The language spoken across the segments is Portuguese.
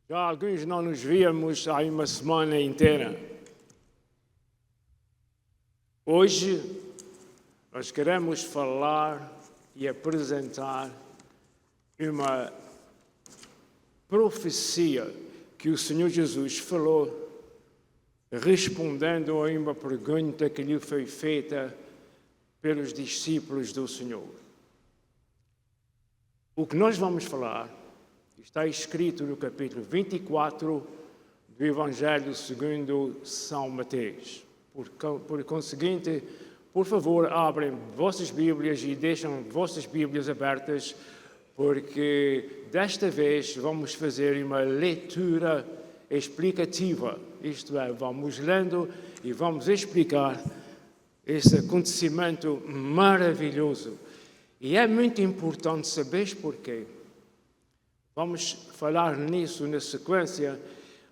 Já alguns não nos víamos há uma semana inteira. Hoje nós queremos falar e apresentar uma profecia que o Senhor Jesus falou, respondendo a uma pergunta que lhe foi feita pelos discípulos do Senhor. O que nós vamos falar está escrito no capítulo 24 do Evangelho segundo São Mateus. Por conseguinte, por favor, abrem vossas Bíblias e deixem vossas Bíblias abertas, porque desta vez vamos fazer uma leitura explicativa. Isto é, vamos lendo e vamos explicar esse acontecimento maravilhoso. E é muito importante saber porquê. Vamos falar nisso na sequência,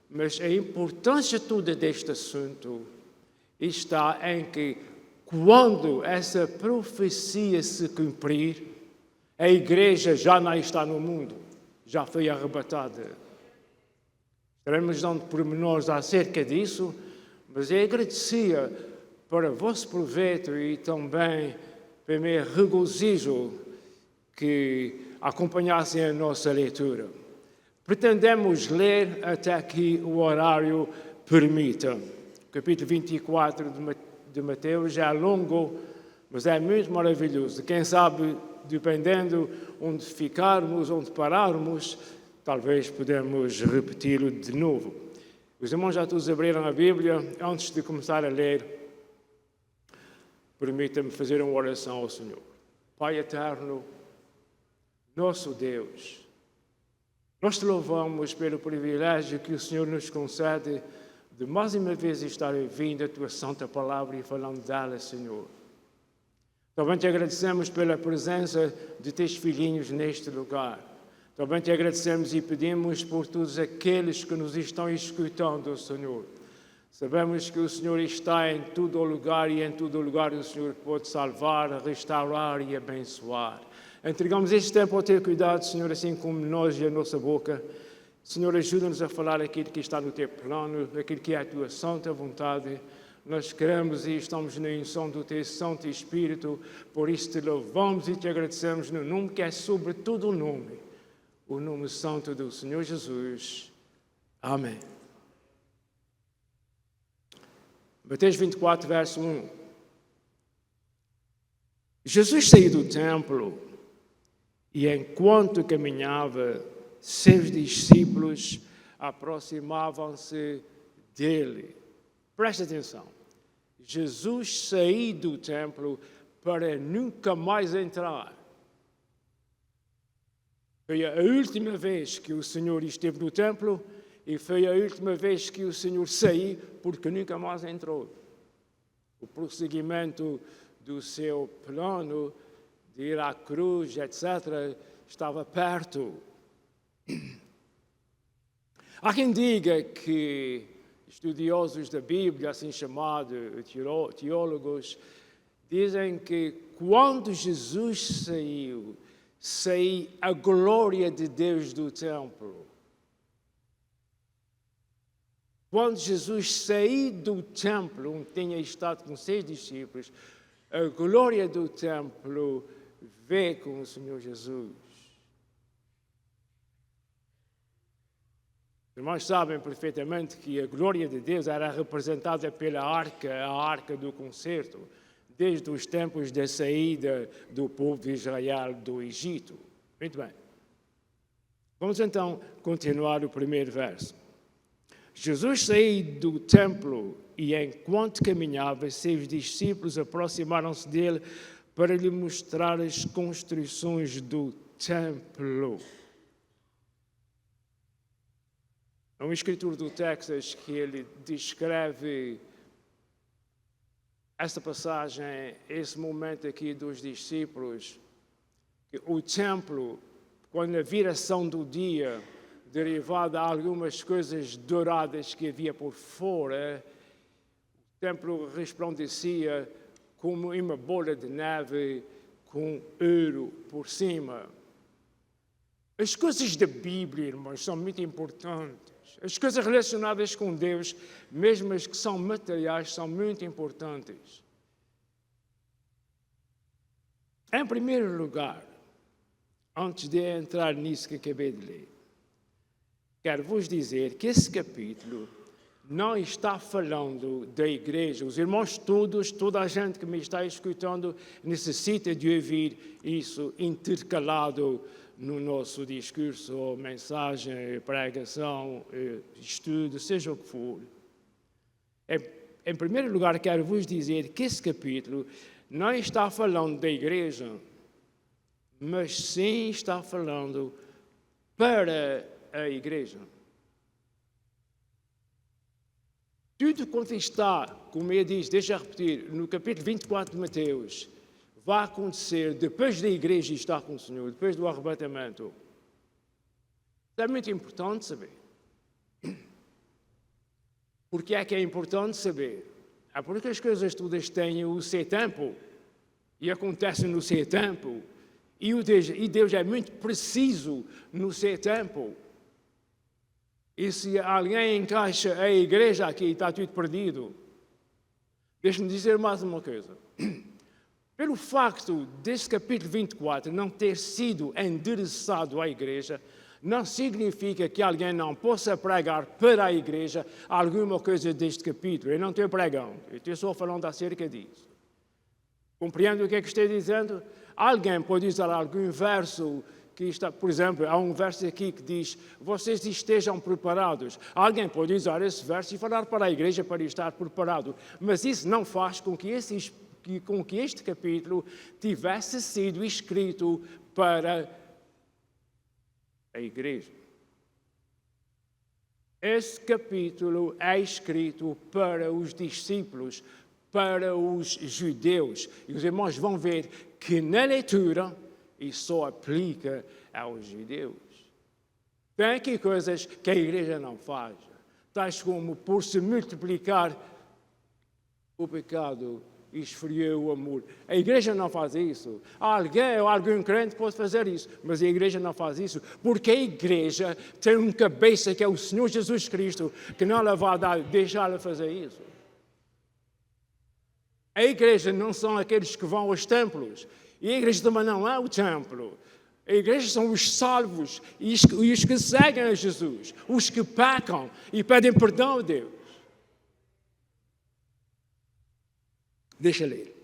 mas a importância toda deste assunto está em que, quando essa profecia se cumprir, a igreja já não está no mundo, já foi arrebatada. Estaremos dando pormenores acerca disso, mas eu agradecia para vosso proveito e também para meu regozijo que acompanhassem a nossa leitura. Pretendemos ler até aqui o horário permita. O capítulo 24 de Mateus é longo, mas é muito maravilhoso. Quem sabe, dependendo onde ficarmos, onde pararmos, talvez podemos repeti-lo de novo. Os irmãos já todos abriram a Bíblia. Antes de começar a ler, permita-me fazer uma oração ao Senhor. Pai eterno, nosso Deus, nós te louvamos pelo privilégio que o Senhor nos concede de mais uma vez estar ouvindo a tua santa palavra e falando dela, Senhor. Também te agradecemos pela presença de teus filhinhos neste lugar. Também te agradecemos e pedimos por todos aqueles que nos estão escutando, Senhor. Sabemos que o Senhor está em todo lugar e em todo lugar o Senhor pode salvar, restaurar e abençoar. Entregamos este tempo ao teu cuidado, Senhor, assim como nós e a nossa boca. Senhor, ajuda-nos a falar aquilo que está no teu plano, aquilo que é a tua santa vontade. Nós queremos e estamos na unção do teu Santo Espírito, por isso te louvamos e te agradecemos no nome que é sobre todo o nome santo do Senhor Jesus. Amém. Mateus 24, verso 1. Jesus saiu do templo e, enquanto caminhava, seus discípulos aproximavam-se dele. Preste atenção. Jesus saiu do templo para nunca mais entrar. Foi a última vez que o Senhor esteve no templo e foi a última vez que o Senhor saiu, porque nunca mais entrou. O prosseguimento do seu plano de ir à cruz, etc., estava perto. Há quem diga que estudiosos da Bíblia, assim chamados teólogos, dizem que quando Jesus saiu a glória de Deus do templo. Quando Jesus saiu do templo, onde tinha estado com seus discípulos, a glória do templo veio com o Senhor Jesus. Os irmãos sabem perfeitamente que a glória de Deus era representada pela arca, a arca do concerto, desde os tempos da saída do povo de Israel do Egito. Muito bem. Vamos então continuar o primeiro verso. Jesus saiu do templo e, enquanto caminhava, seus discípulos aproximaram-se dele para lhe mostrar as construções do templo. É um escritor do Texas que ele descreve esta passagem, esse momento aqui dos discípulos, que o templo, quando a viração do dia, derivada a algumas coisas douradas que havia por fora, o templo resplandecia como uma bola de neve com ouro por cima. As coisas da Bíblia, irmãos, são muito importantes. As coisas relacionadas com Deus, mesmo as que são materiais, são muito importantes. Em primeiro lugar, antes de entrar nisso que acabei de ler, quero vos dizer que esse capítulo não está falando da igreja. Os irmãos todos, toda a gente que me está escutando, necessita de ouvir isso intercalado no nosso discurso, ou mensagem, pregação, estudo, seja o que for. Em primeiro lugar, quero vos dizer que esse capítulo não está falando da igreja, mas sim está falando para a igreja. Tudo quanto está, como ele diz, deixa eu repetir, no capítulo 24 de Mateus, vai acontecer depois da igreja estar com o Senhor, depois do arrebatamento. É muito importante saber. Por que é importante saber? É porque as coisas todas têm o seu tempo e acontecem no seu tempo. E Deus é muito preciso no seu tempo. E se alguém encaixa a igreja aqui, está tudo perdido. Deixe-me dizer mais uma coisa. Pelo facto deste capítulo 24 não ter sido endereçado à igreja, não significa que alguém não possa pregar para a igreja alguma coisa deste capítulo. Eu não estou pregando, eu estou só falando acerca disso. Compreende o que é que estou dizendo? Alguém pode usar algum verso que está, por exemplo, há um verso aqui que diz: vocês estejam preparados. Alguém pode usar esse verso e falar para a igreja para estar preparado, mas isso não faz com que este capítulo tivesse sido escrito para a igreja. Esse capítulo é escrito para os discípulos, para os judeus. E os irmãos vão ver que na leitura isso só aplica aos judeus. Tem aqui coisas que a igreja não faz, tais como, por se multiplicar o pecado, esfriou o amor. A igreja não faz isso. Alguém ou algum crente pode fazer isso, mas a igreja não faz isso, porque a igreja tem um cabeça que é o Senhor Jesus Cristo, que não lhe vai deixar fazer isso. A igreja não são aqueles que vão aos templos, e a igreja também não é o templo. A igreja são os salvos e os que seguem a Jesus, os que pecam e pedem perdão a Deus. Deixa eu ler.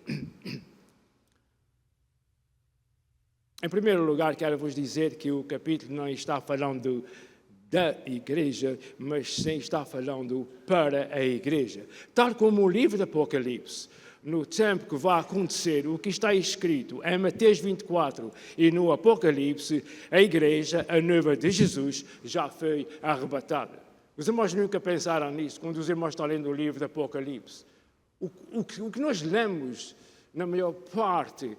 Em primeiro lugar, quero vos dizer que o capítulo não está falando da igreja, mas sim está falando para a igreja. Tal como o livro do Apocalipse, no tempo que vai acontecer, o que está escrito em Mateus 24 e no Apocalipse, a igreja, a noiva de Jesus, já foi arrebatada. Os irmãos nunca pensaram nisso quando os irmãos estão lendo o livro do Apocalipse. O que nós lemos, na maior parte,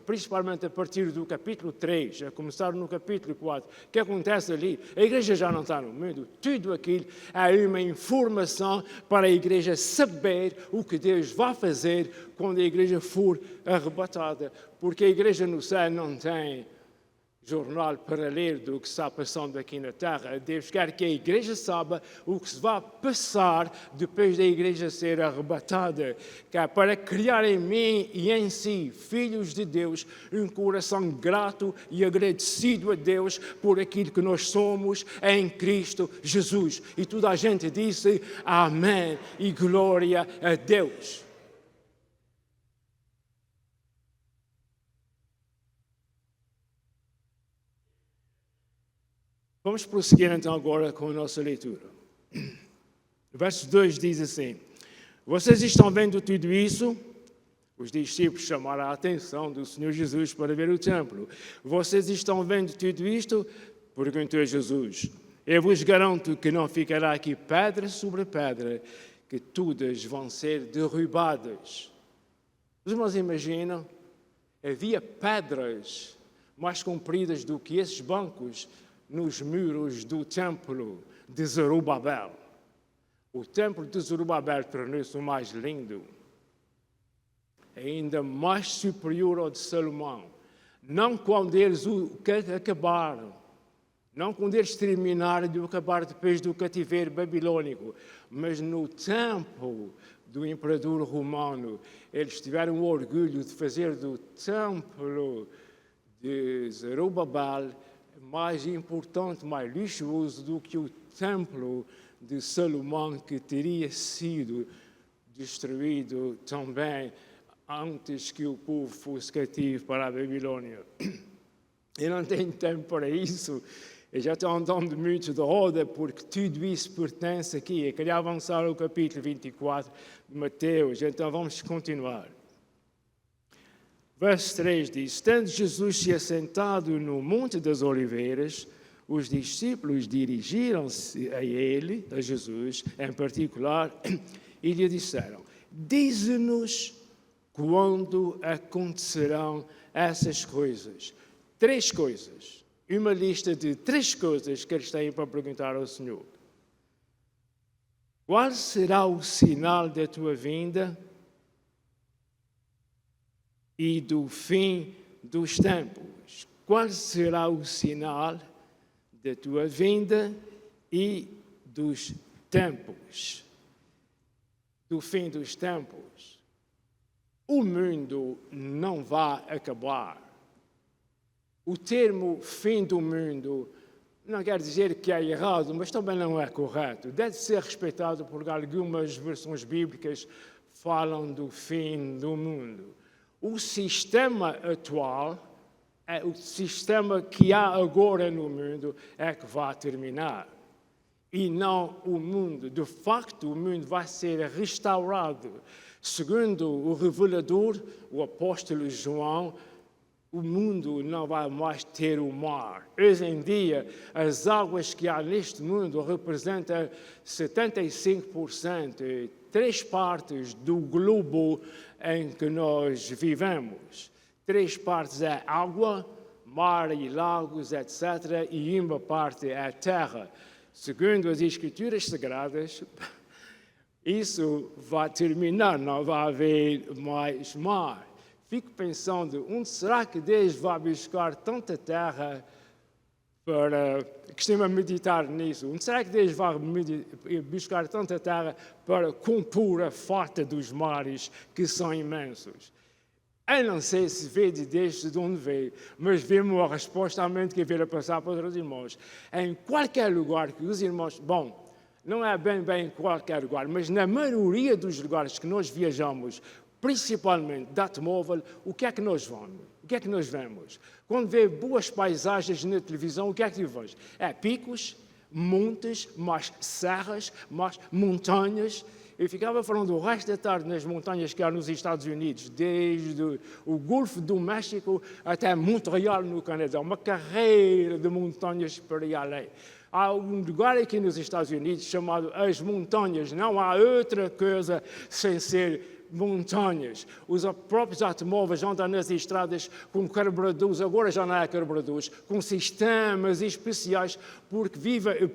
principalmente a partir do capítulo 3, a começar no capítulo 4, o que acontece ali? A igreja já não está no mundo. Tudo aquilo é uma informação para a igreja saber o que Deus vai fazer quando a igreja for arrebatada. Porque a igreja no céu não tem jornal para ler do que está passando aqui na terra. Deus quer que a igreja saiba o que se vai passar depois da igreja ser arrebatada, que é para criar em mim e em si, filhos de Deus, um coração grato e agradecido a Deus por aquilo que nós somos em Cristo Jesus. E toda a gente disse amém e glória a Deus. Vamos prosseguir então agora com a nossa leitura. O verso 2 diz assim: vocês estão vendo tudo isso? Os discípulos chamaram a atenção do Senhor Jesus para ver o templo. Vocês estão vendo tudo isto? Perguntou Jesus. Eu vos garanto que não ficará aqui pedra sobre pedra, que todas vão ser derrubadas. Os irmãos imaginam? Havia pedras mais compridas do que esses bancos nos muros do templo de Zorobabel. O templo de Zorobabel tornou-se o mais lindo, ainda mais superior ao de Salomão. Não quando eles o acabaram, Não quando eles terminarem de acabar depois do cativeiro babilônico, mas no tempo do imperador romano. Eles tiveram o orgulho de fazer do templo de Zorobabel mais importante, mais luxuoso do que o templo de Salomão, que teria sido destruído também antes que o povo fosse cativo para a Babilônia. Eu não tenho tempo para isso. Eu já estou andando muito de roda, porque tudo isso pertence aqui. Eu queria avançar ao capítulo 24 de Mateus, então vamos continuar. Verso 3 diz: Tendo Jesus se assentado no Monte das Oliveiras, os discípulos dirigiram-se a ele, a Jesus em particular, e lhe disseram: Dize-nos quando acontecerão essas coisas. 3 coisas. Uma lista de 3 coisas que eles têm para perguntar ao Senhor. Qual será o sinal da tua vinda e do fim dos tempos? Qual será o sinal da tua vinda e dos tempos? Do fim dos tempos. O mundo não vai acabar. O termo fim do mundo não quer dizer que é errado, mas também não é correto. Deve ser respeitado porque algumas versões bíblicas falam do fim do mundo. O sistema atual, o sistema que há agora no mundo, é que vai terminar. E não o mundo. De facto, o mundo vai ser restaurado. Segundo o revelador, o apóstolo João, o mundo não vai mais ter o mar. Hoje em dia, as águas que há neste mundo representam 75%, 3 partes do globo em que nós vivemos. 3 partes é água, mar e lagos, etc. E uma parte é terra. Segundo as Escrituras Sagradas, isso vai terminar, não vai haver mais mar. Fico pensando, onde será que Deus vai buscar tanta terra para... Costumo meditar nisso. Onde será que Deus vai buscar tanta terra para compor a farta dos mares, que são imensos? Eu não sei se veio de Deus, de onde veio, mas vemos a resposta à mente que veio a passar para os irmãos. Em qualquer lugar que os irmãos... Bom, não é bem em qualquer lugar, mas na maioria dos lugares que nós viajamos, principalmente de automóvel, o que é que nós vamos? O que é que nós vemos? Quando vê boas paisagens na televisão, o que é que vemos? É picos, montes, mais serras, mais montanhas. Eu ficava falando o resto da tarde nas montanhas que há nos Estados Unidos, desde o Golfo do México até Montreal, no Canadá. Uma carreira de montanhas para ir além. Há um lugar aqui nos Estados Unidos chamado As Montanhas. Não há outra coisa sem ser montanhas. Os próprios automóveis andam nas estradas com carburadores, agora já não é carburadores, com sistemas especiais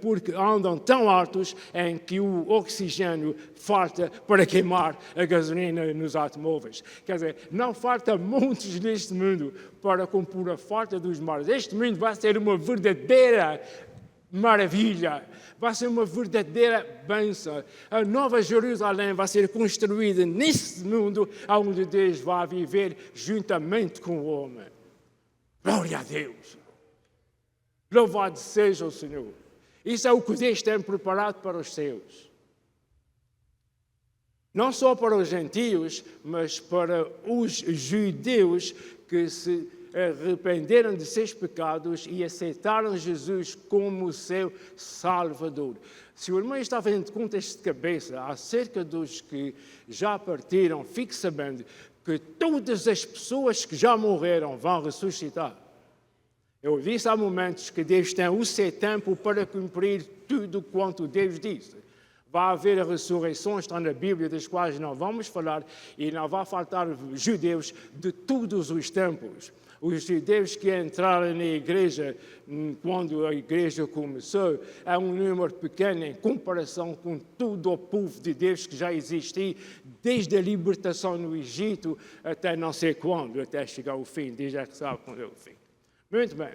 porque andam tão altos em que o oxigênio falta para queimar a gasolina nos automóveis. Quer dizer, não falta montes neste mundo para compor a falta dos mares. Este mundo vai ser uma verdadeira maravilha, vai ser uma verdadeira bênção. A Nova Jerusalém vai ser construída nesse mundo onde Deus vai viver juntamente com o homem. Glória a Deus! Louvado seja o Senhor! Isso é o que Deus tem preparado para os seus. Não só para os gentios, mas para os judeus que se arrependeram de seus pecados e aceitaram Jesus como seu Salvador. Se o irmão está fazendo contas de cabeça acerca dos que já partiram, fique sabendo que todas as pessoas que já morreram vão ressuscitar. Eu disse há momentos que Deus tem o seu tempo para cumprir tudo quanto Deus disse. Vai haver ressurreições, está na Bíblia, das quais não vamos falar, e não vai faltar judeus de todos os tempos. Os judeus que entraram na igreja quando a igreja começou é um número pequeno em comparação com todo o povo de Deus que já existia, desde a libertação no Egito até não sei quando, até chegar ao fim. Deus já sabe quando é o fim. Muito bem.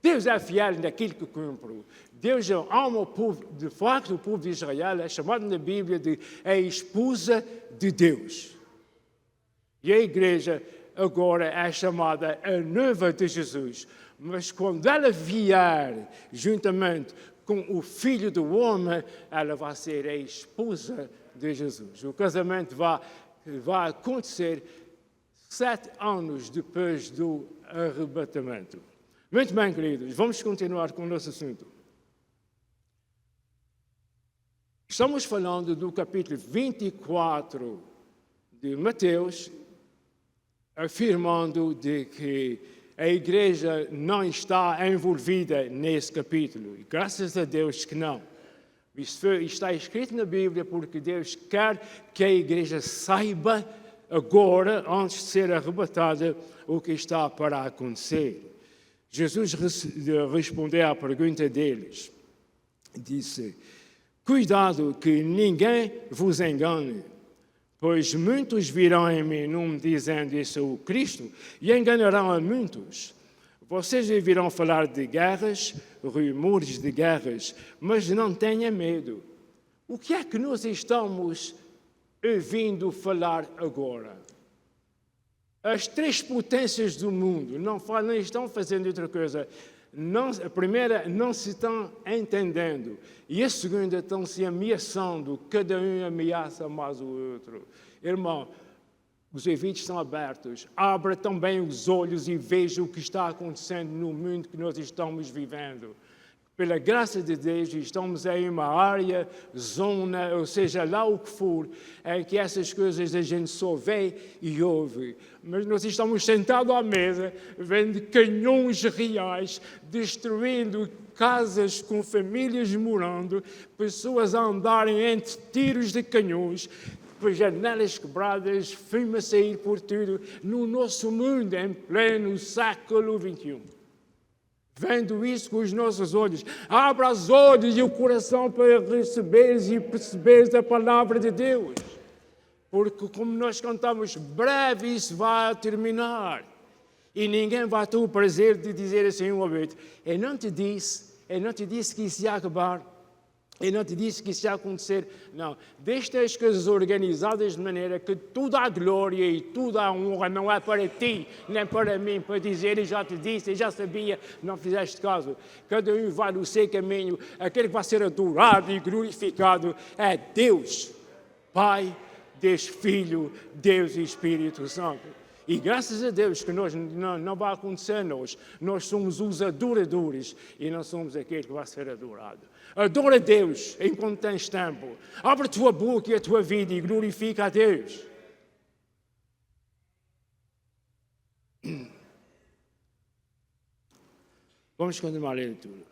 Deus é fiel naquilo que cumpre. Deus ama o povo, de facto, o povo de Israel é chamado na Bíblia de a esposa de Deus. E a igreja agora é chamada a noiva de Jesus. Mas quando ela vier juntamente com o Filho do Homem, ela vai ser a esposa de Jesus. O casamento vai acontecer 7 anos depois do arrebatamento. Muito bem, queridos, vamos continuar com o nosso assunto. Estamos falando do capítulo 24 de Mateus, afirmando de que a igreja não está envolvida nesse capítulo. E graças a Deus que não. Isso está escrito na Bíblia porque Deus quer que a igreja saiba agora, antes de ser arrebatada, o que está para acontecer. Jesus respondeu à pergunta deles. Disse: cuidado que ninguém vos engane, pois muitos virão em meu nome dizendo eu sou o Cristo e enganarão a muitos. Vocês ouvirão falar de guerras, rumores de guerras, mas não tenham medo. O que é que nós estamos ouvindo falar agora? As 3 potências do mundo não estão fazendo outra coisa. A primeira, não se estão entendendo. E a segunda, estão se ameaçando. Cada um ameaça mais o outro. Irmão, os ouvidos estão abertos. Abra também os olhos e veja o que está acontecendo no mundo que nós estamos vivendo. Pela graça de Deus, estamos em uma área, zona, ou seja, lá o que for, em que essas coisas a gente só vê e ouve. Mas nós estamos sentados à mesa, vendo canhões reais, destruindo casas com famílias morando, pessoas a andarem entre tiros de canhões, janelas quebradas, fumo a sair por tudo, no nosso mundo, em pleno século XXI. Vendo isso com os nossos olhos, abra os olhos e o coração para receberes e perceberes a palavra de Deus. Porque, como nós cantamos, breve isso vai terminar. E ninguém vai ter o prazer de dizer assim uma vez: eu não te disse que isso ia acabar. Eu não te disse que isso ia acontecer. Não. Deixa as coisas organizadas de maneira que toda a glória e toda a honra não é para ti, nem para mim, para dizer, eu já te disse, eu já sabia, não fizeste caso. Cada um vai no seu caminho. Aquele que vai ser adorado e glorificado é Deus, Pai, Deus Filho, Deus e Espírito Santo. E graças a Deus que não vai acontecer nós somos os adoradores e não somos aquele que vai ser adorado. Adora a Deus enquanto tens tempo. Abre a tua boca e a tua vida e glorifica a Deus. Vamos continuar a leitura.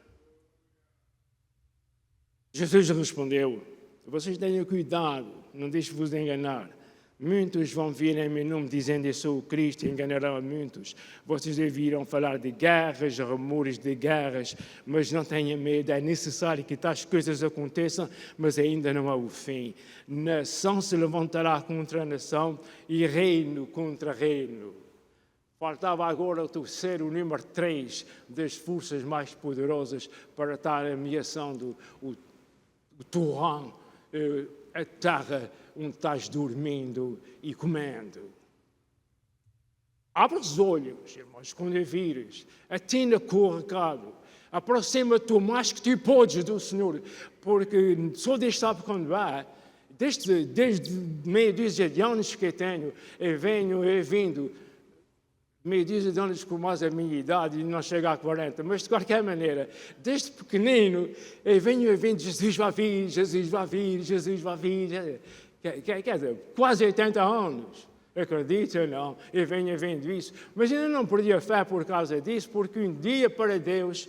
Jesus respondeu: vocês tenham cuidado, não deixem-vos enganar. Muitos vão vir em meu nome dizendo eu sou o Cristo e enganarão a muitos. Vocês ouviram falar de guerras, rumores de guerras, mas não tenham medo, é necessário que tais coisas aconteçam, mas ainda não é o fim. Nação se levantará contra nação e reino contra reino. Faltava agora o terceiro, o número 3 das forças mais poderosas para estar ameaçando o torrão, a terra onde estás dormindo e comendo. Abre os olhos, irmãos, quando vires. Atenda com o recado. Aproxima-te o mais que tu podes do Senhor, porque só Deus sabe quando é. Desde meia dúzia de anos que tenho, eu vindo, meia dúzia de anos com mais a minha idade e não chega a 40, mas de qualquer maneira, desde pequenino, eu venho ouvindo Jesus vai vir, Jesus vai vir, Jesus vai vir. Quer dizer, quase 80 anos. Acredito ou não, eu venho vendo isso. Mas ainda não perdi a fé por causa disso, porque um dia para Deus,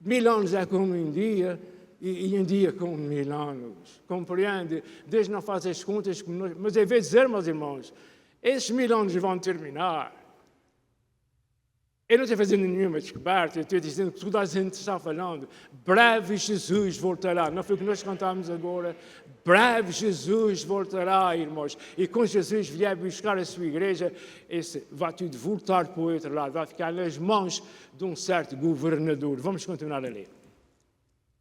1000 anos é como um dia, e um dia como 1000 anos. Compreende? Deus não faz as contas como nós. Mas eu vou dizer, meus irmãos, esses 1000 anos vão terminar. Eu não estou fazendo nenhuma descoberta, eu estou dizendo que toda a gente está falando. Breve Jesus voltará. Não foi o que nós cantamos agora? Breve Jesus voltará, irmãos. E quando Jesus vier buscar a sua igreja, vai tudo voltar para o outro lado. Vai ficar nas mãos de um certo governador. Vamos continuar a ler.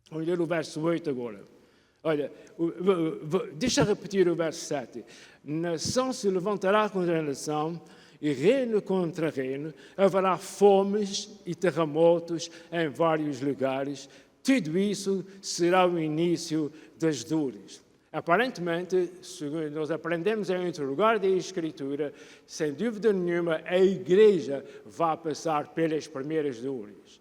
Vamos ler o verso 8 agora. Olha, deixa eu repetir o verso 7. Nação se levantará contra a nação, e reino contra reino, haverá fomes e terremotos em vários lugares. Tudo isso será o início das dores. Aparentemente, segundo nós aprendemos em outro lugar da Escritura, sem dúvida nenhuma, a igreja vai passar pelas primeiras dores.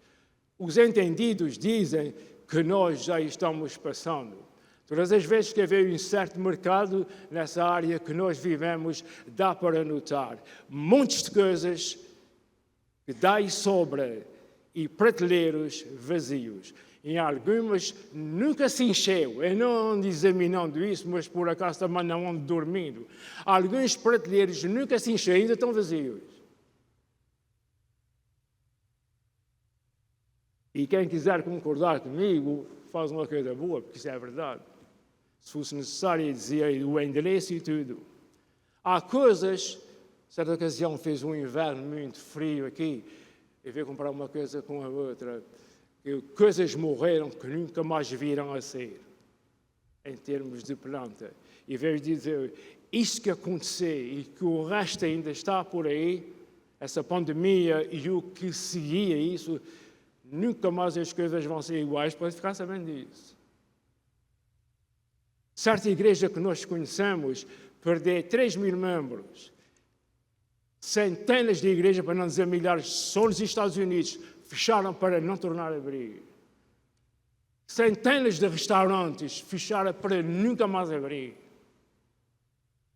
Os entendidos dizem que nós já estamos passando. Todas as vezes que haver um certo mercado nessa área que nós vivemos, dá para notar montes de coisas que dá e sobra e prateleiros vazios. Em algumas nunca se encheu. Eu não ando examinando isso, mas por acaso também não ando dormindo. Alguns prateleiros nunca se encheu, ainda estão vazios. E quem quiser concordar comigo, faz uma coisa boa, porque isso é verdade. Se fosse necessário, dizia o endereço e tudo. Há coisas, certa ocasião fez um inverno muito frio aqui, e veio comprar uma coisa com a outra, e coisas morreram que nunca mais viram a ser, em termos de planta. E veio dizer, isso que aconteceu e que o resto ainda está por aí, essa pandemia e o que seguia isso, nunca mais as coisas vão ser iguais, pode ficar sabendo disso. Certa igreja que nós conhecemos perdeu 3.000 membros. Centenas de igrejas, para não dizer milhares, só nos Estados Unidos, fecharam para não tornar a abrir. Centenas de restaurantes fecharam para nunca mais abrir.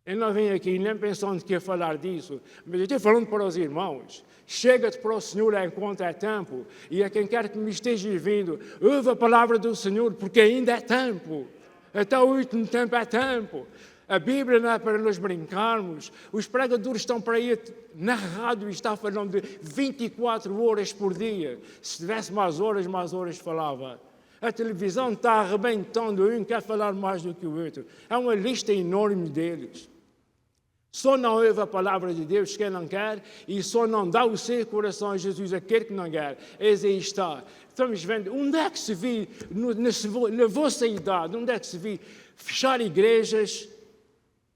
Eu não venho aqui nem pensando que ia falar disso, mas eu estou falando para os irmãos. Chega-te para o Senhor enquanto é tempo, e a quem quer que me esteja vindo, ouve a palavra do Senhor, porque ainda é tempo. Até o último tempo é tempo. A Bíblia não é para nós brincarmos. Os pregadores estão para ir na rádio e estão falando de 24 horas por dia. Se tivesse mais horas falava. A televisão está arrebentando, um quer falar mais do que o outro. É uma lista enorme deles. Só não ouve a palavra de Deus quem não quer e só não dá o seu coração a Jesus aquele que não quer. Esse aí está. Estamos vendo, onde é que se viu, na vossa idade, onde é que se viu fechar igrejas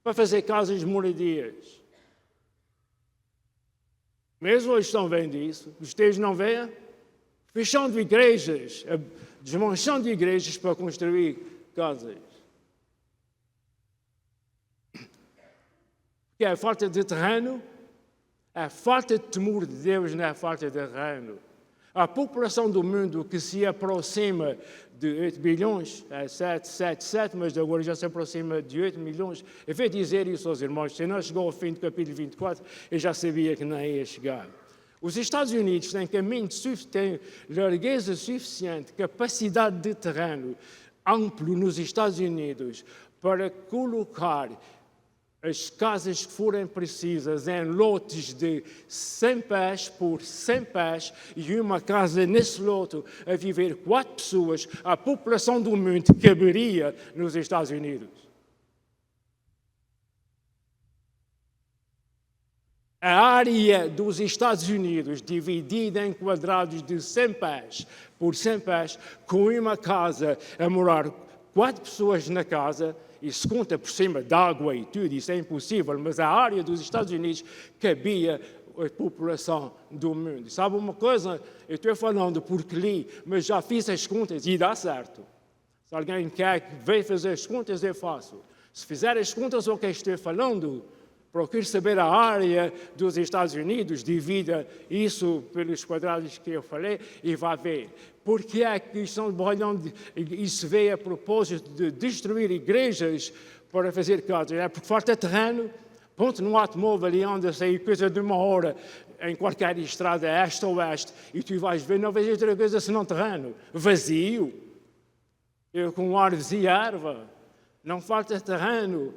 para fazer casas de moradias? Mesmo hoje estão vendo isso, os teus não veem? Fechando igrejas, desmanchando igrejas para construir casas. Que é falta de terreno, é falta de temor de Deus, não é falta de terreno. A população do mundo que se aproxima de 8 bilhões, é 7, mas agora já se aproxima de 8 milhões. Eu vou dizer isso aos irmãos, se não chegou ao fim do capítulo 24, eu já sabia que não ia chegar. Os Estados Unidos têm caminho, têm largueza suficiente, capacidade de terreno amplo nos Estados Unidos para colocar as casas que forem precisas em lotes de 100 pés por 100 pés e uma casa nesse lote a viver 4 pessoas, a população do mundo caberia nos Estados Unidos. A área dos Estados Unidos dividida em quadrados de 100 pés por 100 pés, com uma casa a morar 4 pessoas na casa, e se conta por cima de água e tudo, isso é impossível, mas a área dos Estados Unidos cabia a população do mundo. Sabe uma coisa? Eu estou falando porque li, mas já fiz as contas e dá certo. Se alguém quer que venha fazer as contas, eu faço. Se fizer as contas, o que estou falando, procure saber a área dos Estados Unidos, divida isso pelos quadrados que eu falei e vai ver. Porque é que isso veio a propósito de destruir igrejas para fazer casas? É porque falta terreno, ponto no automóvel e anda a sair coisa de 1 hora em qualquer estrada, este ou oeste, e tu vais ver, não vejo outra coisa senão terreno, vazio. Eu com árvores e erva, não falta terreno.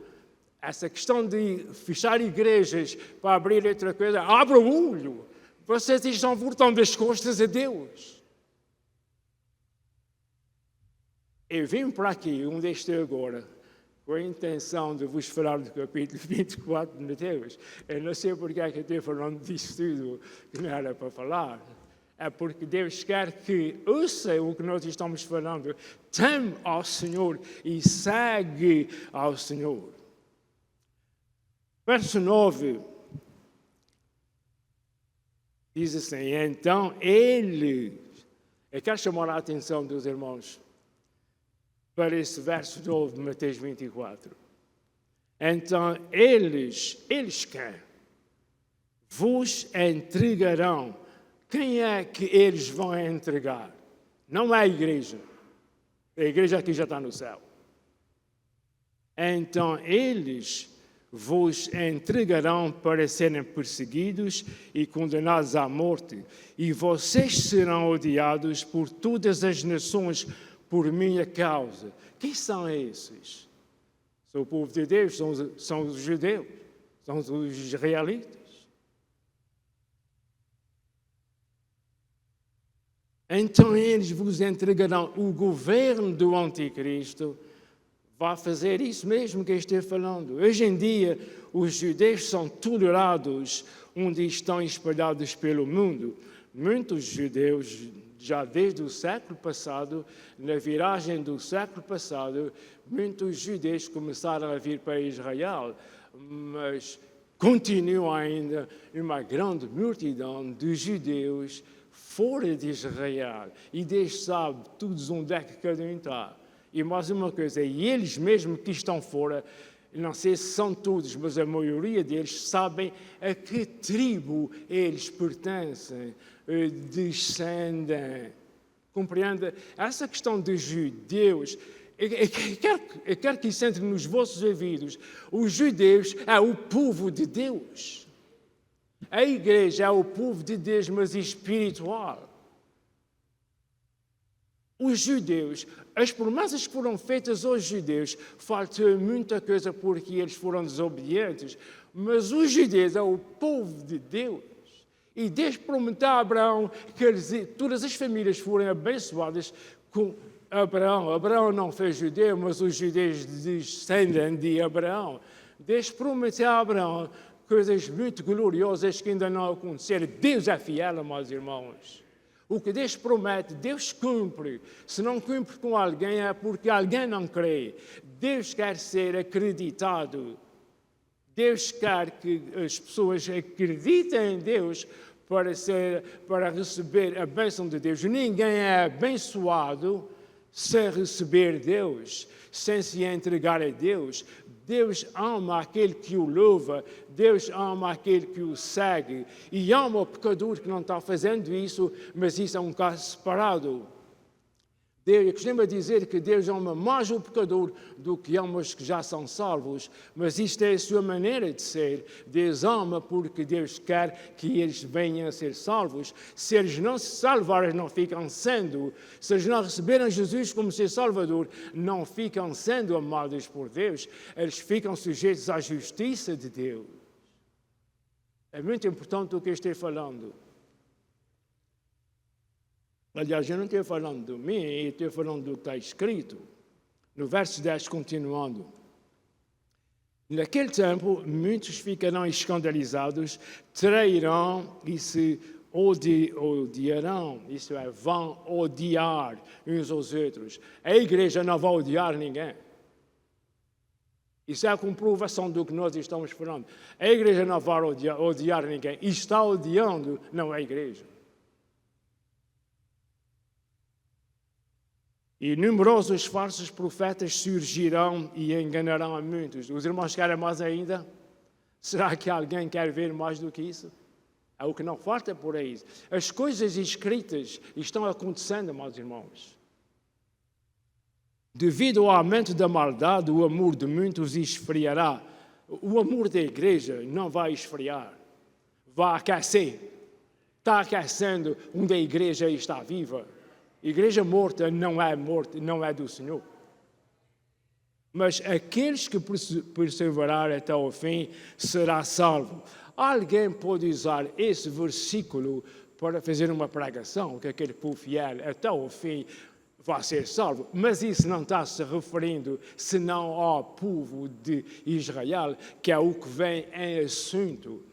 Essa questão de fechar igrejas para abrir outra coisa, abra o olho. Vocês estão voltando as costas a Deus. Eu vim para aqui, onde estou agora, com a intenção de vos falar do capítulo 24 de Mateus. Eu não sei porque é que eu estou falando disso tudo, que não era para falar. É porque Deus quer que ouça o que nós estamos falando, teme ao Senhor e segue ao Senhor. Verso 9 diz assim: então eles, eu quero chamar a atenção dos irmãos para esse verso 9 de Mateus 24. Então eles quem? Vos entregarão. Quem é que eles vão entregar? Não é a igreja. A igreja aqui já está no céu. Então eles vos entregarão para serem perseguidos e condenados à morte, e vocês serão odiados por todas as nações por minha causa. Quem são esses? São o povo de Deus, são os judeus, são os israelitas. Então eles vos entregarão. O governo do anticristo vai fazer isso mesmo que eu estou falando. Hoje em dia, os judeus são tolerados onde estão espalhados pelo mundo. Muitos judeus, já desde o século passado, na viragem do século passado, muitos judeus começaram a vir para Israel, mas continua ainda uma grande multidão de judeus fora de Israel. E Deus sabe todos onde é que cada um está. E mais uma coisa, e eles mesmo que estão fora, não sei se são todos, mas a maioria deles sabem a que tribo eles pertencem, descendem. Compreende? Essa questão de judeus, eu quero que isso entre nos vossos ouvidos. Os judeus é o povo de Deus. A igreja é o povo de Deus, mas espiritual. Os judeus, as promessas que foram feitas aos judeus, faltou muita coisa porque eles foram desobedientes, mas os judeus é o povo de Deus. E Deus prometeu a Abraão que todas as famílias foram abençoadas com Abraão. Abraão não foi judeu, mas os judeus descendem de Abraão. Deus prometeu a Abraão coisas muito gloriosas que ainda não aconteceram. Deus é fiel, meus irmãos. O que Deus promete, Deus cumpre. Se não cumpre com alguém, é porque alguém não crê. Deus quer ser acreditado. Deus quer que as pessoas acreditem em Deus para receber a bênção de Deus. Ninguém é abençoado sem receber Deus, sem se entregar a Deus. Deus ama aquele que o louva, Deus ama aquele que o segue e ama o pecador que não está fazendo isso, mas isso é um caso separado. Eu costumo dizer que Deus ama mais o pecador do que ama os que já são salvos, mas isto é a sua maneira de ser. Deus ama porque Deus quer que eles venham a ser salvos. Se eles não se salvarem, não ficam sendo. Se eles não receberem Jesus como seu Salvador, não ficam sendo amados por Deus. Eles ficam sujeitos à justiça de Deus. É muito importante o que eu estou falando. Aliás, eu não estou falando de mim, eu estou falando do que está escrito. No verso 10, continuando. Naquele tempo, muitos ficarão escandalizados, trairão e se odiarão. Isso é, vão odiar uns aos outros. A igreja não vai odiar ninguém. Isso é a comprovação do que nós estamos falando. A igreja não vai odiar ninguém. E está odiando, não é a igreja. E numerosos falsos profetas surgirão e enganarão a muitos. Os irmãos querem mais ainda? Será que alguém quer ver mais do que isso? É o que não falta por aí. As coisas escritas estão acontecendo, meus irmãos. Devido ao aumento da maldade, o amor de muitos esfriará. O amor da igreja não vai esfriar. Vai aquecer. Está aquecendo onde a igreja está viva. Igreja morta, não é do Senhor. Mas aqueles que perseverarem até ao fim será salvo. Alguém pode usar esse versículo para fazer uma pregação, que aquele povo fiel até o fim vai ser salvo. Mas isso não está se referindo senão ao povo de Israel, que é o que vem em assunto.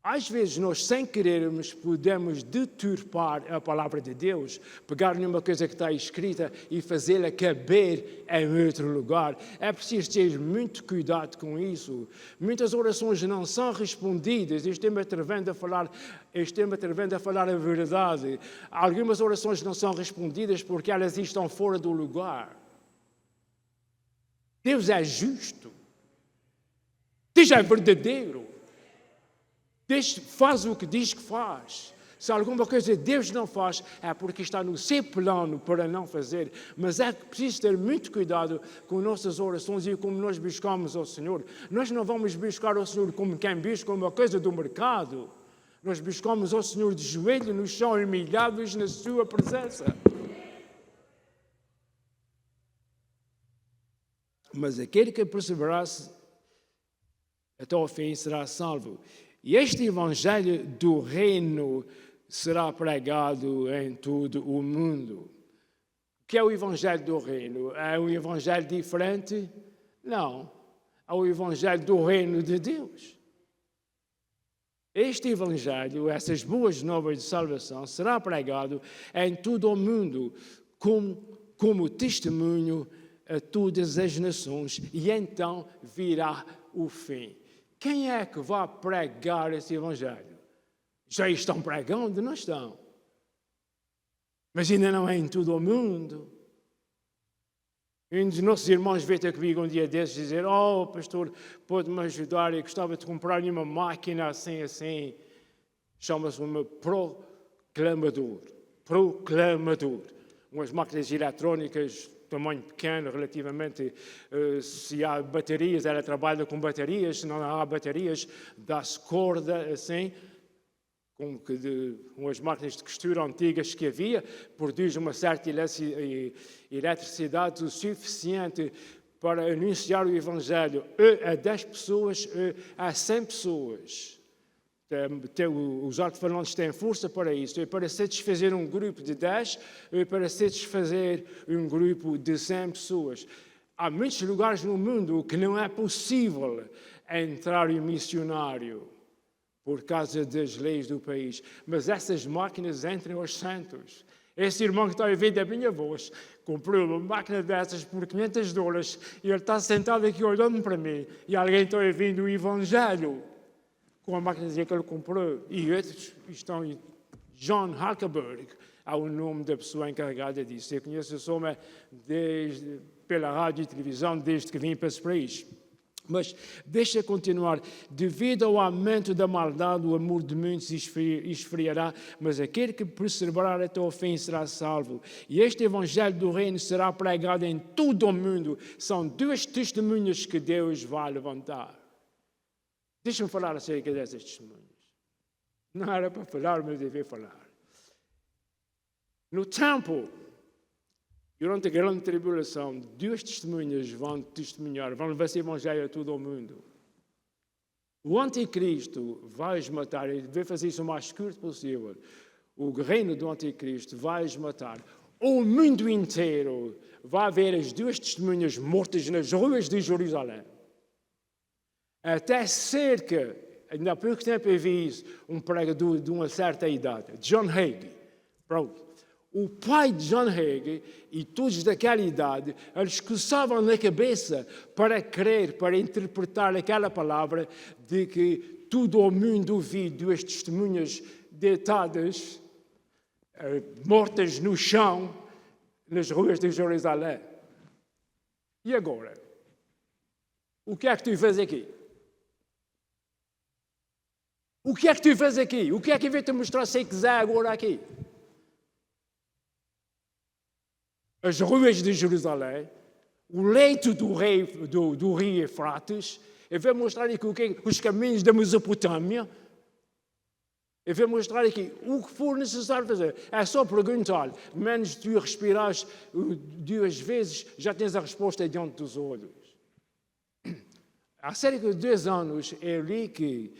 Às vezes nós, sem querermos, podemos deturpar a palavra de Deus, pegar numa coisa que está escrita e fazê-la caber em outro lugar. É preciso ter muito cuidado com isso. Muitas orações não são respondidas. Estou-me atrevendo a falar a verdade. Algumas orações não são respondidas porque elas estão fora do lugar. Deus é justo. Deus é verdadeiro. Deus faz o que diz que faz. Se alguma coisa Deus não faz, é porque está no seu plano para não fazer. Mas é preciso ter muito cuidado com nossas orações e como nós buscamos ao Senhor. Nós não vamos buscar ao Senhor como quem busca uma coisa do mercado. Nós buscamos ao Senhor de joelho no chão, humilhados na sua presença. Mas aquele que perseverasse até ao fim será salvo. E este evangelho do reino será pregado em todo o mundo. O que é o evangelho do reino? É um evangelho diferente? Não. É o evangelho do reino de Deus. Este evangelho, essas boas novas de salvação, será pregado em todo o mundo como testemunho a todas as nações, e então virá o fim. Quem é que vai pregar esse evangelho? Já estão pregando? Não estão. Mas ainda não é em todo o mundo. Um dos nossos irmãos veio ter comigo um dia desses dizer: "Oh, pastor, pode-me ajudar? Eu gostava de comprar uma máquina assim. Chama-se uma proclamador. Umas máquinas eletrónicas tamanho pequeno, relativamente, se há baterias, ela trabalha com baterias, se não há baterias, dá-se corda, assim, com umas máquinas de costura antigas que havia, produz uma certa eletricidade suficiente para anunciar o Evangelho a 10 pessoas, a 100 pessoas. Os alto-falantes têm força para isso, é para satisfazer um grupo de 10, é para satisfazer um grupo de 100 pessoas. Há muitos lugares no mundo que não é possível entrar um missionário por causa das leis do país, mas essas máquinas entram aos santos. Esse irmão que está a ouvir da minha voz comprou uma máquina dessas por $500 e ele está sentado aqui olhando para mim e alguém está ouvindo o Evangelho com a máquina que ele comprou. E outros estão em John Huckelberg, é o nome da pessoa encarregada disso. Eu conheço esse homem pela rádio e televisão desde que vim para esse país. Mas deixa continuar. Devido ao aumento da maldade, o amor de muitos esfriará, mas aquele que perseverar até ao fim será salvo. E este evangelho do reino será pregado em todo o mundo. São 2 testemunhas que Deus vai levantar. Deixa-me falar acerca dessas testemunhas. Não era para falar, mas devia falar. No tempo, durante a grande tribulação, 2 testemunhas vão testemunhar, vão levar esse evangelho a todo o mundo. O anticristo vai esmatar, e vai fazer isso o mais curto possível. O reino do anticristo vai esmatar. O mundo inteiro vai ver as 2 testemunhas mortas nas ruas de Jerusalém. Até cerca, ainda há pouco tempo eu vi isso, um pregador de uma certa idade, John Hagee. Pronto. O pai de John Hagee e todos daquela idade, eles coçavam na cabeça para crer, para interpretar aquela palavra de que todo o mundo viu 2 testemunhas deitadas, mortas no chão, nas ruas de Jerusalém. E agora? O que é que tu fazes aqui? O que é que tu fazes aqui? O que é que eu vou te mostrar se quiser agora aqui? As ruas de Jerusalém, o leito do rio Eufrates, eu vou mostrar aqui os caminhos da Mesopotâmia, eu vou mostrar aqui o que for necessário fazer. É só perguntar, menos tu respirares 2 vezes, já tens a resposta diante dos olhos. há cerca de 2 anos, eu li que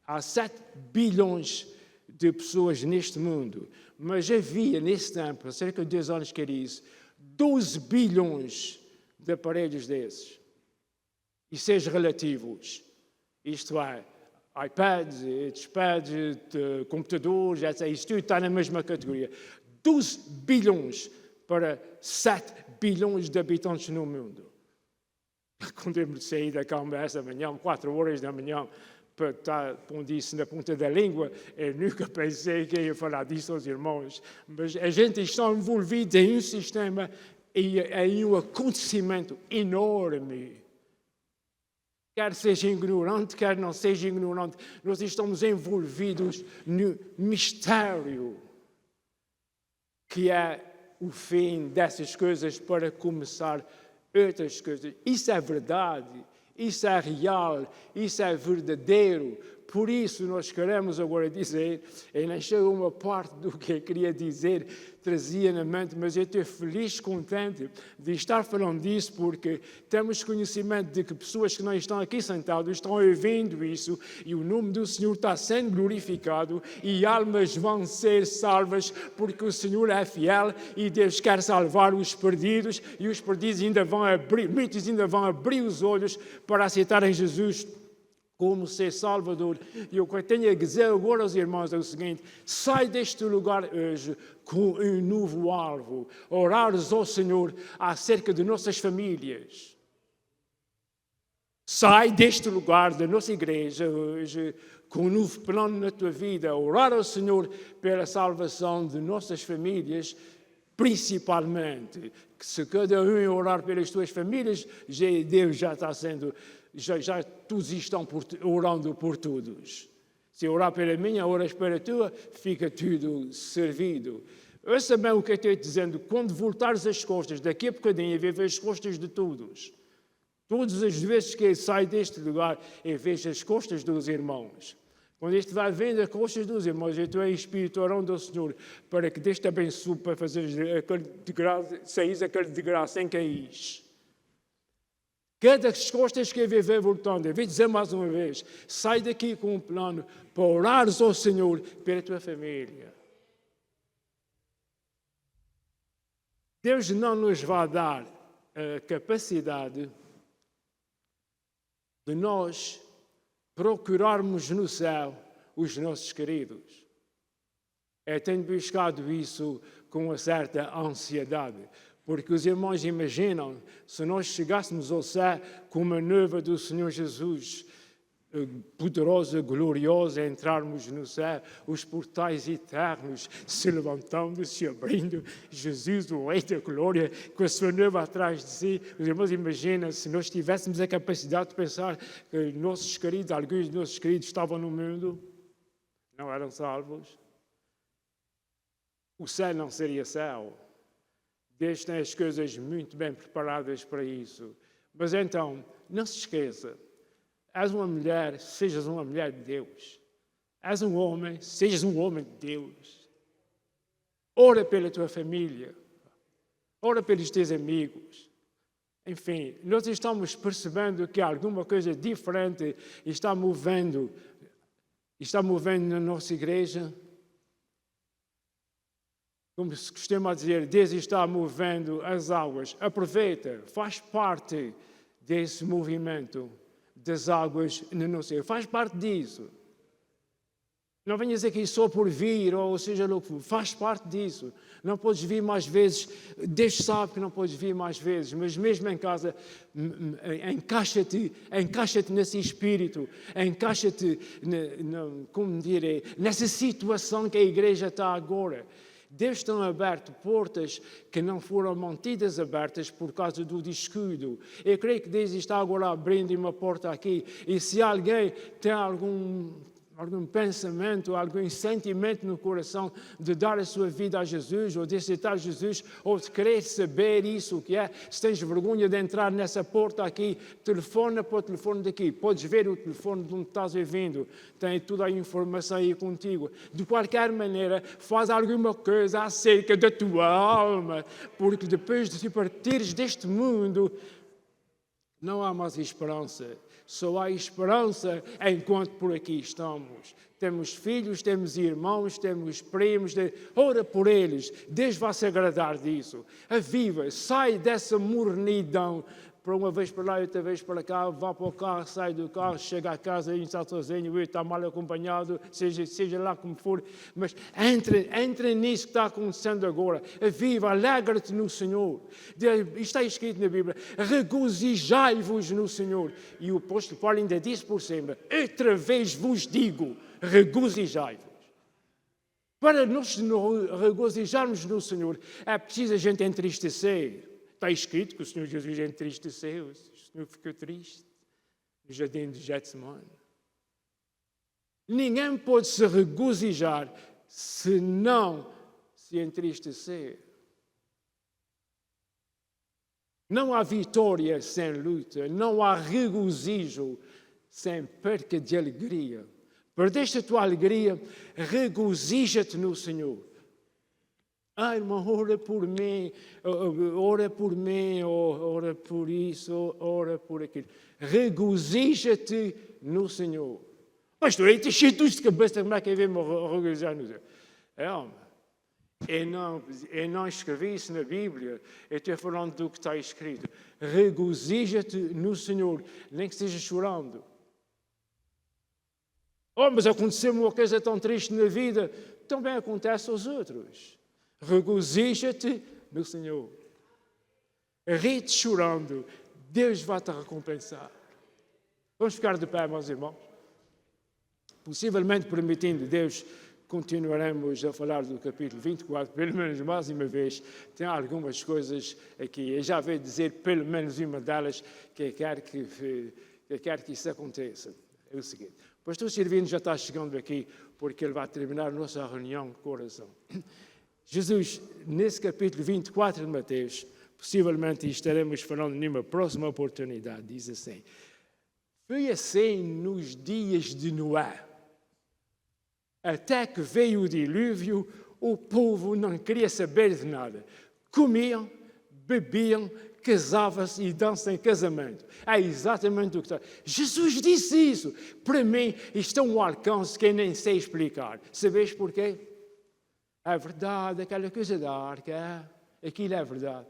há 7 bilhões de pessoas neste mundo, mas havia, nesse tempo, há cerca de 2 anos que era isso, 12 bilhões de aparelhos desses. E seja relativos, isto é, iPads, iPads, computadores, etc. Isto tudo está na mesma categoria. 12 bilhões para 7 bilhões de habitantes no mundo. Quando eu saí da cama essa manhã, 4 horas da manhã, para estar pondo isso na ponta da língua, eu nunca pensei que ia falar disso aos irmãos. Mas a gente está envolvido em um sistema e em um acontecimento enorme. Quer seja ignorante, quer não seja ignorante, nós estamos envolvidos no mistério que é o fim dessas coisas para começar outras coisas. Isso é verdade, isso é real, isso é verdadeiro. Por isso nós queremos agora dizer, e nem chega uma parte do que eu queria dizer, trazia na mente, mas eu estou feliz, contente de estar falando disso, porque temos conhecimento de que pessoas que não estão aqui sentadas estão ouvindo isso, e o nome do Senhor está sendo glorificado, e almas vão ser salvas, porque o Senhor é fiel, e Deus quer salvar os perdidos, e os perdidos ainda vão abrir, muitos ainda vão abrir os olhos para aceitarem Jesus como ser Salvador. E o que eu tenho a dizer agora aos irmãos é o seguinte: sai deste lugar hoje com um novo alvo, orares ao Senhor acerca de nossas famílias. Sai deste lugar da nossa igreja hoje com um novo plano na tua vida, orar ao Senhor pela salvação de nossas famílias, principalmente. Que se cada um orar pelas tuas famílias, Deus já está sendo... Já todos estão orando por todos. Se orar pela minha, oras pela tua, fica tudo servido. Ouça bem o que eu estou dizendo. Quando voltares as costas, daqui a bocadinho, eu vejo as costas de todos. Todas as vezes que eu saio deste lugar, eu vejo as costas dos irmãos. Quando este vai vendo as costas dos irmãos, eu estou em espírito orando ao Senhor para que Deus te abençoe para fazer aquele de graça, saís aquele de graça em caís. Cada costas que eu viver voltando, eu vou dizer mais uma vez, sai daqui com um plano para orares ao Senhor pela tua família. Deus não nos vai dar a capacidade de nós procurarmos no céu os nossos queridos. Eu tenho buscado isso com uma certa ansiedade. Porque os irmãos imaginam, se nós chegássemos ao céu como a noiva do Senhor Jesus, poderosa, gloriosa, entrarmos no céu, os portais eternos se levantando, se abrindo, Jesus, o Rei da Glória, com a sua noiva atrás de si. Os irmãos imaginam, se nós tivéssemos a capacidade de pensar que nossos queridos, alguns dos nossos queridos estavam no mundo, não eram salvos, o céu não seria céu. Deus tem as coisas muito bem preparadas para isso. Mas então, não se esqueça, és uma mulher, sejas uma mulher de Deus. És um homem, sejas um homem de Deus. Ora pela tua família. Ora pelos teus amigos. Enfim, nós estamos percebendo que alguma coisa diferente está movendo na nossa igreja. Como se costuma dizer, Deus está movendo as águas. Aproveita, faz parte desse movimento das águas no nosso ser. Faz parte disso. Não venhas aqui só por vir, ou seja, faz parte disso. Não podes vir mais vezes. Deus sabe que não podes vir mais vezes, mas mesmo em casa, encaixa-te nesse espírito, encaixa-te, como direi, nessa situação que a igreja está agora. Deus tem aberto portas que não foram mantidas abertas por causa do descuido. Eu creio que Deus está agora abrindo uma porta aqui. E se alguém tem algum pensamento, algum sentimento no coração de dar a sua vida a Jesus, ou de aceitar Jesus, ou de querer saber isso, o que é, se tens vergonha de entrar nessa porta aqui, telefona para o telefone daqui. Podes ver o telefone de onde estás ouvindo. Tem toda a informação aí contigo. De qualquer maneira, faz alguma coisa acerca da tua alma, porque depois de te partires deste mundo, não há mais esperança. Só há esperança enquanto por aqui estamos. Temos filhos, temos irmãos, temos primos. Ora por eles. Deus vai se agradar disso. Aviva, sai dessa mornidão. Para uma vez para lá e outra vez para cá, vá para o carro, sai do carro, chega a casa e está sozinho, está mal acompanhado, seja lá como for. Mas entra nisso que está acontecendo agora. Aviva, alegra-te no Senhor. Está escrito na Bíblia, regozijai-vos no Senhor. E o apóstolo Paulo ainda disse por cima, outra vez vos digo, regozijai-vos. Para nos regozijarmos no Senhor, é preciso a gente entristecer. Está escrito que o Senhor Jesus entristeceu, o Senhor ficou triste no jardim de Getsemane. Ninguém pode se regozijar se não se entristecer. Não há vitória sem luta, não há regozijo sem perca de alegria. Perdeste a tua alegria, regozija-te no Senhor. Irmão, ora por mim, ora por isso, ora por aquilo. Regozija-te no Senhor. Pastor, aí está cheio de cabeça, como é que eu venho me regozijar no Senhor? Eu não escrevi isso na Bíblia, eu estou falando do que está escrito. Regozija-te no Senhor, nem que esteja chorando. Mas aconteceu-me uma coisa tão triste na vida, também acontece aos outros. Regozija-te no Senhor. Ri-te chorando, Deus vai te recompensar. Vamos ficar de pé, meus irmãos. Possivelmente, permitindo Deus, continuaremos a falar do capítulo 24, pelo menos mais uma vez. Tem algumas coisas aqui. Eu já veio dizer pelo menos uma delas que quer que isso aconteça. É o seguinte. O pastor Silvino já está chegando aqui porque ele vai terminar a nossa reunião de coração. Jesus, nesse capítulo 24 de Mateus, possivelmente estaremos falando numa próxima oportunidade, diz assim: foi assim nos dias de Noé. Até que veio o dilúvio, o povo não queria saber de nada. Comiam, bebiam, casavam-se e dançam em casamento. É exatamente o que está. Jesus disse isso. Para mim, isto é um alcance que eu nem sei explicar. Sabes porquê? É verdade, aquela coisa da arca, aquilo é verdade.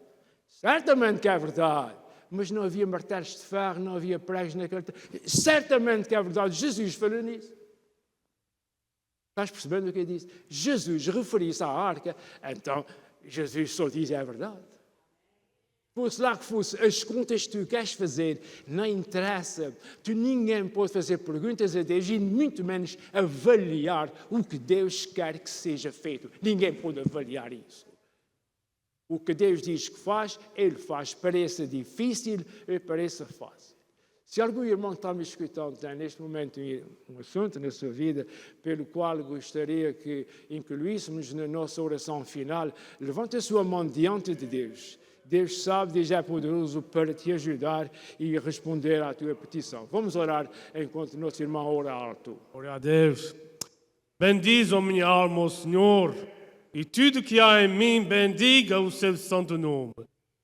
Certamente que é verdade, mas não havia martelos de ferro, não havia pregos naquele... Certamente que é verdade, Jesus falou nisso. Estás percebendo o que eu disse? Jesus referia-se à arca, então Jesus só diz é verdade. Fosse lá que fosse, as contas que tu queres fazer, não interessa. Ninguém pode fazer perguntas a Deus e muito menos avaliar o que Deus quer que seja feito. Ninguém pode avaliar isso. O que Deus diz que faz, Ele faz. Pareça difícil, pareça fácil. Se algum irmão está me escutando, tem neste momento um assunto na sua vida pelo qual gostaria que incluíssemos na nossa oração final, levante a sua mão diante de Deus. Deus sabe, Deus é poderoso para te ajudar e responder à tua petição. Vamos orar enquanto nosso irmão ora alto. Glória a Deus. Bendiz, ó minha alma, o Senhor, e tudo que há em mim, bendiga o seu santo nome.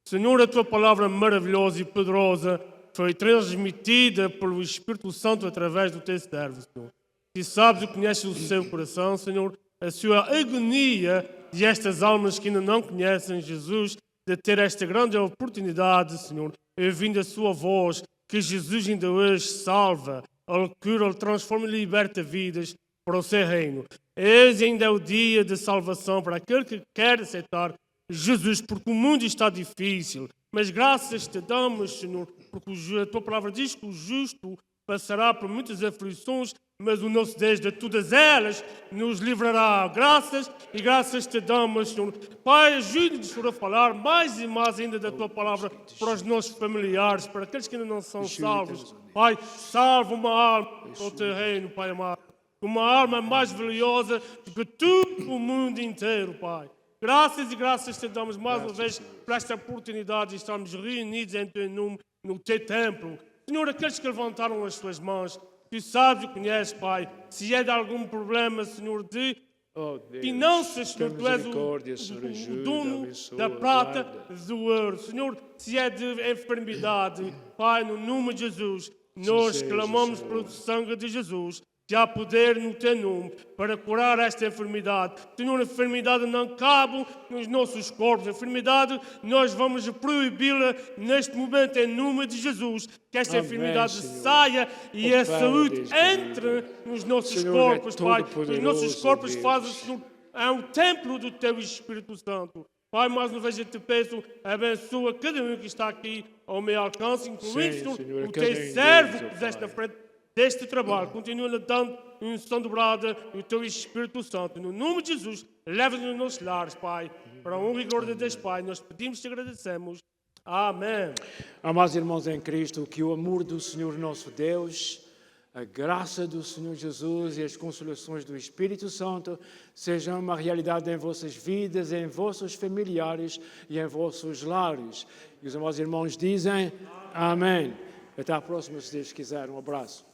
Senhor, a tua palavra maravilhosa e poderosa foi transmitida pelo Espírito Santo através do teu servo, Senhor. Tu sabes e conheces o seu coração, Senhor, a sua agonia de estas almas que ainda não conhecem Jesus, de ter esta grande oportunidade, Senhor, ouvindo a sua voz, que Jesus ainda hoje salva, Ele cura, Ele transforma e liberta vidas para o seu reino. Esse ainda é o dia de salvação para aquele que quer aceitar Jesus, porque o mundo está difícil. Mas graças te damos, Senhor, porque a tua palavra diz que o justo passará por muitas aflições, mas o nosso Deus de todas elas nos livrará. Graças e graças te damos, Senhor. Pai, ajude-nos a falar mais e mais ainda da tua palavra para os nossos familiares, para aqueles que ainda não são salvos. Pai, salva uma alma para o teu reino, Pai amado. Uma alma mais valiosa do que todo o mundo inteiro, Pai. Graças e graças te damos mais uma vez por esta oportunidade de estarmos reunidos em teu nome, no teu templo. Senhor, aqueles que levantaram as suas mãos, tu sabes e conheces, Pai, se é de algum problema, Senhor, de finanças, Senhor, tu és o dono da prata, do ouro. Senhor, se é de enfermidade, Pai, no nome de Jesus, Nós Desejo, clamamos Senhor. pelo sangue de Jesus, que há poder no teu nome para curar esta enfermidade. Senhor, a enfermidade não cabe nos nossos corpos. A enfermidade, nós vamos proibi-la neste momento em nome de Jesus. Que esta Amém, enfermidade Senhor. saia e a Pai, saúde Deus entre nos nossos Senhor é corpos, Pai. Os todo-poderoso, nossos corpos Deus. fazem, Senhor, é um templo do teu Espírito Santo. Pai, mais uma vez eu te peço, abençoa cada um que está aqui ao meu alcance, incluindo, Sim, Senhor, o cada teu um deles, servo ó que puseste Pai. na frente deste trabalho. Continua-lhe dando unção dobrada do teu Espírito Santo. No nome de Jesus, leva-nos nos nossos lares, Pai, para a honra e glória de Deus, Pai. Nós pedimos e te agradecemos. Amém. Amados irmãos em Cristo, que o amor do Senhor nosso Deus, a graça do Senhor Jesus e as consolações do Espírito Santo sejam uma realidade em vossas vidas, em vossos familiares e em vossos lares. E os amados irmãos dizem amém. Até a próxima, se Deus quiser. Um abraço.